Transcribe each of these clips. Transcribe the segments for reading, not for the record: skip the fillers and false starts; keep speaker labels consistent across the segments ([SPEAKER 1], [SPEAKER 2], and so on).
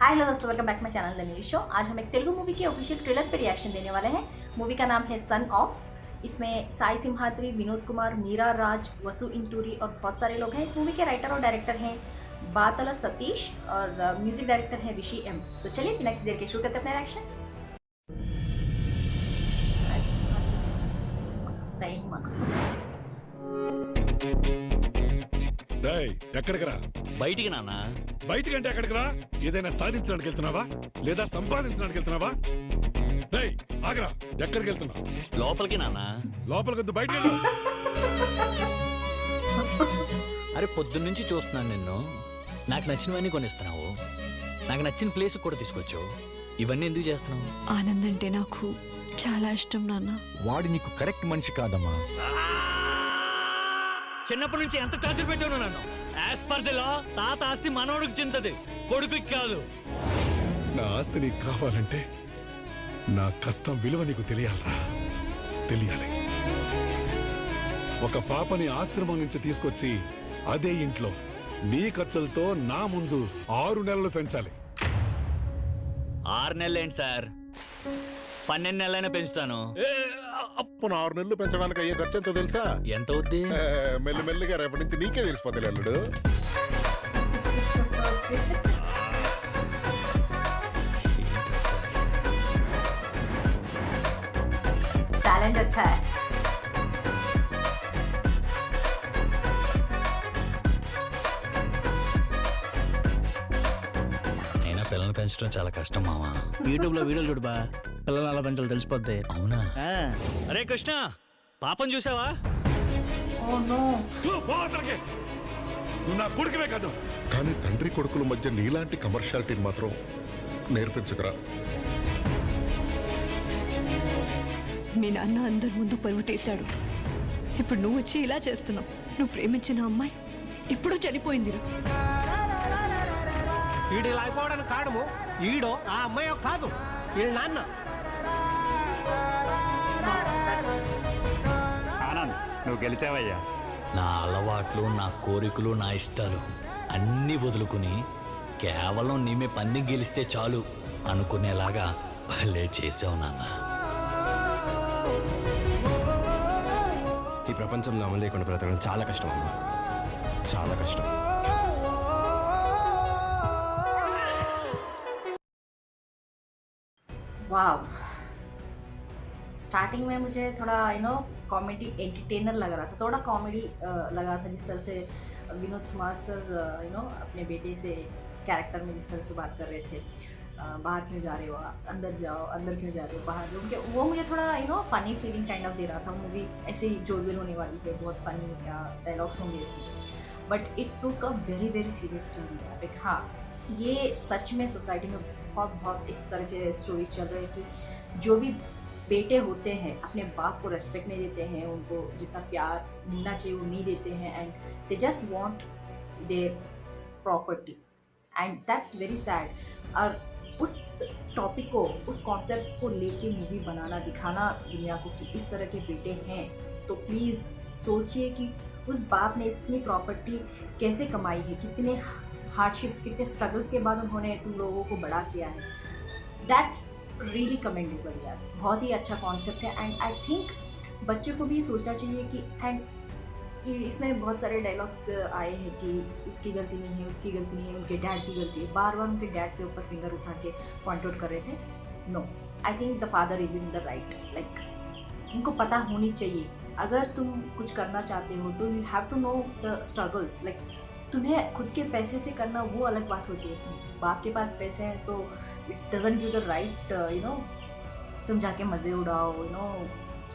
[SPEAKER 1] Hi hello दोस्तों, welcome back my channel the new show. आज हम एक तेलुगु मूवी के ऑफिशियल ट्रेलर पे रिएक्शन देने वाले हैं। मूवी का नाम है सन ऑफ। इसमें साई सिम्हाद्री, विनोद कुमार, मीरा राज, वसु इंटूरी और बहुत सारे लोग हैं। इस मूवी के राइटर और डायरेक्टर हैं बातला सतीश और म्यूजिक डायरेक्टर है ऋषि एम। तो चलिए बिना किसी देर के शुरू करते अपना रिएक्शन।
[SPEAKER 2] ఎక్కడికి రా?
[SPEAKER 3] బయటికి నాన్న.
[SPEAKER 2] బయటికి అంటే ఎక్కడికి రా? ఏదైనా సాధించడానికి వెళ్తున్నావా లేదా సంపాదించడానికి వెళ్తున్నావా? డేయ్ ఆగరా, ఎక్కడికి వెళ్తున్నావు?
[SPEAKER 3] లోపలికి నాన్న.
[SPEAKER 2] లోపలికొద్దు, బయటికి వెళ్ళు.
[SPEAKER 3] అరే పొద్దున్నుంచి చూస్తున్నాను నిన్ను. నాకు నచ్చినవన్నీ కొనిస్తున్నావు. నాకు నచ్చిన ప్లేస్ కూడా తీసుకొచ్చావు. ఇవన్నీ ఎందుకు చేస్తున్నావు?
[SPEAKER 4] ఆనంద్ అంటే నాకు చాలా ఇష్టం నాన్న.
[SPEAKER 5] వాడు నీకు కరెక్ట్ మనిషి కాదమ్మా.
[SPEAKER 3] చిన్నప్పటి నుంచి ఎంత టార్చర్ పెట్టాను నన్ను. యాజ్ పర్ ది లా తాత ఆస్తి మనవడికి చెందది, కొడుకుకి కాదు.
[SPEAKER 2] నా ఆస్తి నీకు కావాలంటే నా కష్టం విలువ నీకు తెలియాలరా, తెలియాలి. ఒక పాపని ఆశ్రమం నుంచి తీసుకొచ్చి అదే ఇంట్లో నీ ఖర్చులతో నా ముందు 6 నెలలు పెంచాలి.
[SPEAKER 3] 6 నెలలు ఏంటి సార్, 12 నెలలైనా పెంచుతాను.
[SPEAKER 6] అప్పుడు 6 నెలలు పెంచడానికి అయ్యే ఖర్చు ఎంతో తెలుసా?
[SPEAKER 3] ఎంత అవుద్ది?
[SPEAKER 6] మెల్లిమెల్లిగా రేపటి నుంచి నీకే తెలిసిపోతుంది అల్లుడు.
[SPEAKER 1] चैलेंज अच्छा है।
[SPEAKER 3] అయినా పిల్లల్ని పెంచడం చాలా కష్టం మామా.
[SPEAKER 7] యూట్యూబ్ లో వీడియోలు చూడు బా, పిల్లలు అలా పెంచాలి తెలిసిపోద్ది.
[SPEAKER 3] అవునా? అరే కృష్ణ, పాపం చూసావా?
[SPEAKER 1] ఓ నో,
[SPEAKER 2] నువ్వు నా కొడుకువే కాదు.
[SPEAKER 6] కానీ తండ్రి కొడుకుల మధ్య నీలాంటి కమర్షియాలిటీని మాత్రం నేర్పించకరా.
[SPEAKER 4] మీ నాన్న అందరి ముందు పరువు తీశాడు. ఇప్పుడు నువ్వు వచ్చి ఇలా చేస్తున్నావు. నువ్వు ప్రేమించిన అమ్మాయి ఇప్పుడు చనిపోయిందిరా.
[SPEAKER 8] ఈడు ఇలా అయిపోవడానికి కారణము ఈడో ఆ అమ్మాయో కాదు, వీళ్ళ నాన్న.
[SPEAKER 9] ఆనంద్, నువ్వు గెలిచావయ్యా.
[SPEAKER 3] నా అలవాట్లు, నా కోరికలు, నా ఇష్టాలు అన్నీ వదులుకుని కేవలం నీమే పందెం గెలిస్తే చాలు అనుకునేలాగా భలే చేసావు నాన్న.
[SPEAKER 9] ఈ ప్రపంచంలో అమలు లేకుండా బ్రతకడం చాలా కష్టం అమ్మా, చాలా కష్టం.
[SPEAKER 1] वाव। स्टार्टिंग में मुझे थोड़ा कॉमेडी एंटरटेनर लग रहा था, थोड़ा कॉमेडी लगा था। जिस तरह से विनोद कुमार सर अपने बेटे से कैरेक्टर में जिस तरह से बात कर रहे थे, बाहर क्यों जा रहे हो, अंदर जाओ, अंदर क्यों जा रहे हो, बाहर जाओ, उनके वो मुझे थोड़ा फ़नी फीलिंग काइंड ऑफ दे रहा था। मूवी ऐसे ही जोरवेल होने वाली है, बहुत फ़नी डायलॉग्स होंगे इसमें, but it took a very very serious turn. Like हाँ, ये सच में सोसाइटी में बहुत इस तरह के स्टोरीज चल रहे हैं कि जो भी बेटे होते हैं अपने बाप को रेस्पेक्ट नहीं देते हैं, उनको जितना प्यार मिलना चाहिए वो नहीं देते हैं, and they just want their property, and that's very sad. और उस टॉपिक को, उस कॉन्सेप्ट को लेके मूवी बनाना, दिखाना दुनिया को कि इस तरह के बेटे हैं, तो प्लीज़ सोचिए कि उस बाप ने इतनी प्रॉपर्टी कैसे कमाई है, कितने हार्डशिप्स, कितने स्ट्रगल्स के बाद उन्होंने तुम लोगों को बड़ा किया है। दैट्स रियली कमेंडेबल यार, बहुत ही अच्छा कॉन्सेप्ट है। एंड आई थिंक बच्चे को भी सोचना चाहिए कि, एंड इसमें बहुत सारे डायलॉग्स आए हैं कि इसकी गलती नहीं है, उसकी गलती नहीं है, उनके डैड की गलती है। बार बार उनके डैड के ऊपर फिंगर उठा के पॉइंट आउट कर रहे थे। No, I think the father is in the right. Like उनको पता होनी चाहिए, अगर तुम कुछ करना चाहते हो तो you have to know the struggles. Like तुम्हें खुद के पैसे से करना वो अलग बात होती है, बाप के पास पैसे हैं तो it doesn't give the right तुम जाके मज़े उड़ाओ,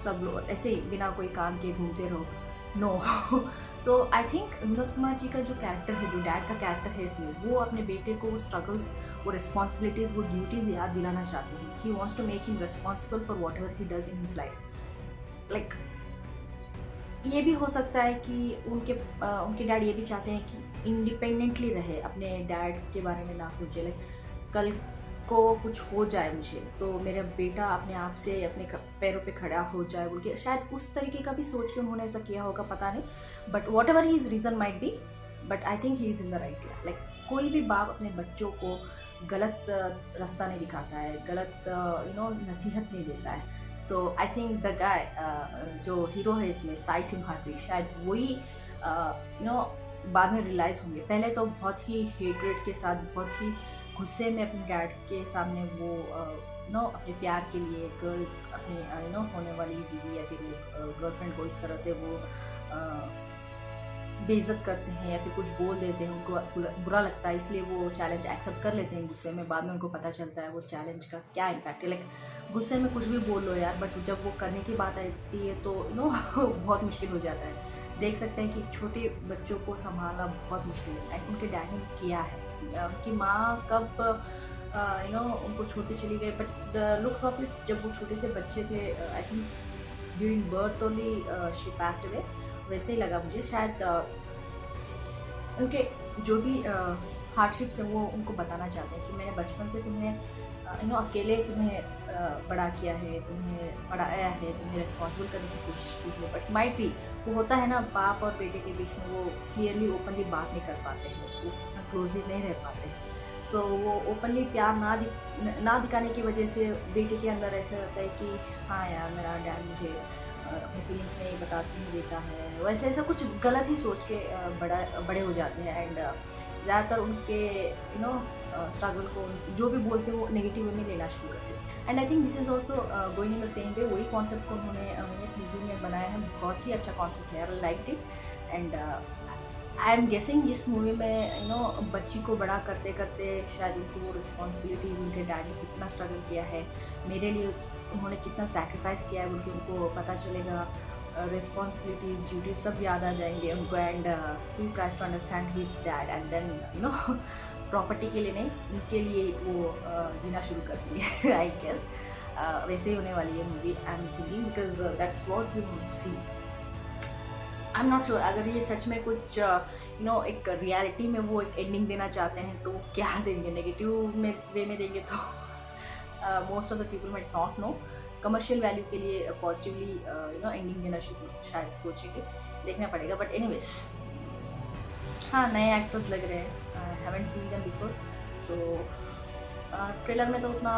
[SPEAKER 1] सब लोग ऐसे ही बिना कोई काम के घूमते रहो। No. So I think Vinod Kumar ji का जो कैरेक्टर है, जो डैड का कैरेक्टर है इसमें, वो अपने बेटे को स्ट्रगल्स, वो रिस्पॉन्सिबिलिटीज़, वो ड्यूटीज़ याद दिलाना चाहते हैं। He wants to make him responsible for whatever he does in his life. Like ये भी हो सकता है कि उनके डैड ये भी चाहते हैं कि इंडिपेंडेंटली रहे, अपने डैड के बारे में ना सोचे। लाइक कल को कुछ हो जाए मुझे तो मेरा बेटा अपने आप से अपने पैरों पे खड़ा हो जाए बोल के, शायद उस तरीके का भी सोच के उन्होंने ऐसा किया होगा, पता नहीं। But whatever his reason might be, but I think he is in the right. Like कोई भी बाप अपने बच्चों को गलत रास्ता नहीं दिखाता है, गलत नसीहत नहीं देता है. सो आई थिंक द गाय जो हीरो है इसमें साई सिम्हाद्री, शायद वही बाद में रियलाइज़ होंगे. पहले तो बहुत ही हेट्रेड के साथ, बहुत ही गुस्से में अपने डैड के सामने वो अपने प्यार के लिए गर्ल, अपनी होने वाली बीवी या फिर गर्लफ्रेंड को इस तरह से वो बेइज्जत करते हैं या फिर कुछ बोल देते हैं, उनको बुरा लगता है, इसलिए वो चैलेंज एक्सेप्ट कर लेते हैं गुस्से में. बाद में उनको पता चलता है वो चैलेंज का क्या इम्पैक्ट है. लाइक गुस्से में कुछ भी बोल लो यार, बट जब वो करने की बात आती है तो बहुत मुश्किल हो जाता है. देख सकते हैं कि छोटे बच्चों को संभालना बहुत मुश्किल है. एंड उनके डैड ने किया है. उनकी माँ कब उनको छोड़ते चली गई, but the looks of it, जब वो छोटे से बच्चे थे, I think during birth only she passed away, वैसे ही लगा मुझे. शायद उनके जो भी हार्डशिप्स हैं वो उनको बताना चाहते हैं कि मैंने बचपन से तुम्हें अकेले तुम्हें बड़ा किया है, तुम्हें पढ़ाया है, तुम्हें रिस्पॉन्सिबल करने की कोशिश की है. बट माइट भी वो होता है ना, बाप और बेटे के बीच में वो क्लियरली ओपनली बात नहीं कर पाते हैं, वो क्लोजली नहीं रह पाते हैं. सो वो ओपनली प्यार ना दिखाने की वजह से बेटे के अंदर ऐसा होता है कि हाँ यार मेरा डैड मुझे अपनी फीलिंग्स नहीं देता है, वैसे ऐसा कुछ गलत ही सोच के बड़े हो जाते हैं. एंड ज़्यादातर उनके स्ट्रगल को जो भी बोलते हैं वो नेगेटिव वे में लेना शुरू करते हैं. And I think this is also going in the same way. वही कॉन्सेप्ट को उन्होंने मूवी में बनाया है. बहुत ही अच्छा कॉन्सेप्ट है, I like it. And I am guessing इस मूवी में बच्ची को बड़ा करते करते शायद उनकी वो रिस्पॉन्सिबिलिटीज़, उनके डैड ने कितना स्ट्रगल किया है मेरे लिए, उन्होंने कितना सैक्रिफाइस किया है, उनको पता चलेगा. रिस्पॉन्सिबिलिटीज़, ड्यूटीज सब याद आ जाएंगे उनको. And he tries to understand his dad and then property के लिए नहीं, उनके लिए वो जीना शुरू कर देंगे. आई गेस वैसे ही होने वाली है movie, I am thinking, because that's what you see. I am not sure अगर ये सच में कुछ एक रियलिटी में वो एक एंडिंग देना चाहते हैं तो क्या देंगे. नेगेटिव में वे में देंगे तो most of the people might not know. Commercial value के लिए पॉजिटिवली एंडिंग देना शुरू शायद सोचेंगे, देखना पड़ेगा. बट एनीवेज, हाँ, नए एक्टर्स लग रहे हैं. I haven't seen them before, so trailer में तो उतना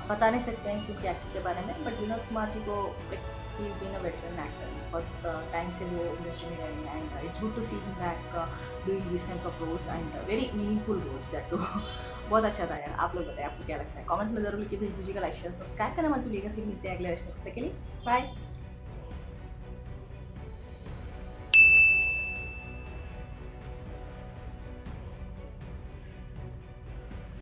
[SPEAKER 1] बता नहीं सकते हैं क्योंकि एक्टिंग के बारे में. बट विनोद कुमार जी को he is been a veteran actor, बहुत टाइम से वो इंडस्ट्री में रहे हैं. And it's good to see him back doing this kinds of roles and very meaningful roles that too. बहुत अच्छा था यार. आप लोग बताएं आपको क्या लगता है, कमेंट्स में जरूर लिखिए. भेज दीजिएगा, लाइक शेयर सब्सक्राइब करना मत भूलिएगा. फिर मिलते हैं अगले लेक्चर में, तब तक के लिए बाय.